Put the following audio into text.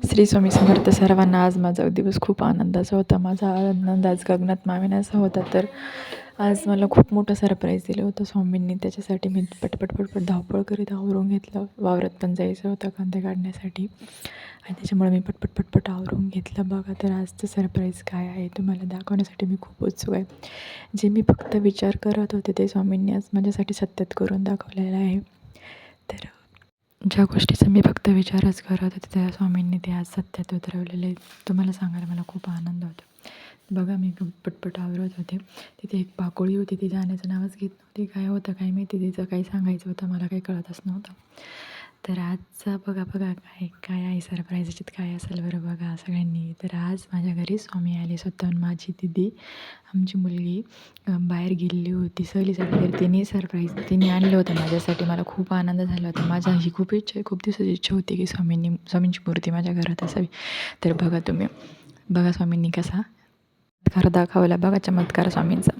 श्री स्वामी समर्थ सर्वांना. आज माझा दिवस खूप आनंदाचा होता. माझा आनंद आज गगनात मावेनासा होता. तर आज मला खूप मोठं सरप्राईज दिलं होतं स्वामींनी. त्याच्यासाठी मी पटपट धावपळ करीत आवरून घेतलं. वावरात पण जायचं होतं कांदे काढण्यासाठी आणि त्याच्यामुळे मी पटपट आवरून घेतलं. बघा तर आजचं सरप्राईज काय आहे तुम्हाला दाखवण्यासाठी मी खूप उत्सुक आहे. जे मी फक्त विचार करत होते ते स्वामींनी आज माझ्यासाठी सत्यात करून दाखवलेलं आहे. तर ज्या गोष्टीचा मी फक्त विचारच करत होते त्या स्वामींनी ते आज सत्यात उतरवलेले. तुम्हाला सांगायला मला खूप आनंद होतो. बघा मी पटपट आवरत होते. तिथे एक पाकोळी होती, ती जाण्याचं नावच घेत नव्हती. काय होतं काय माहिती, तिचं काही सांगायचं होतं मला काही कळतच नव्हतं. तर आजचा बघा काय काय आहे सरप्राईज, याच्यात काय असेल बरं बघा सगळ्यांनी. तर आज माझ्या घरी स्वामी आले स्वतःहून. माझी दीदी, आमची मुलगी बाहेर गेलेली होती सहलीसाठी. तर तिने आणलं होतं माझ्यासाठी. मला खूप आनंद झाला होता. माझा ही खूप इच्छा आहे, खूप दिवसाची इच्छा होती की स्वामींची मूर्ती माझ्या घरात असावी. तर बघा तुम्ही, बघा स्वामींनी कसा चमत्कार दाखवला. बघा चमत्कार स्वामींचा.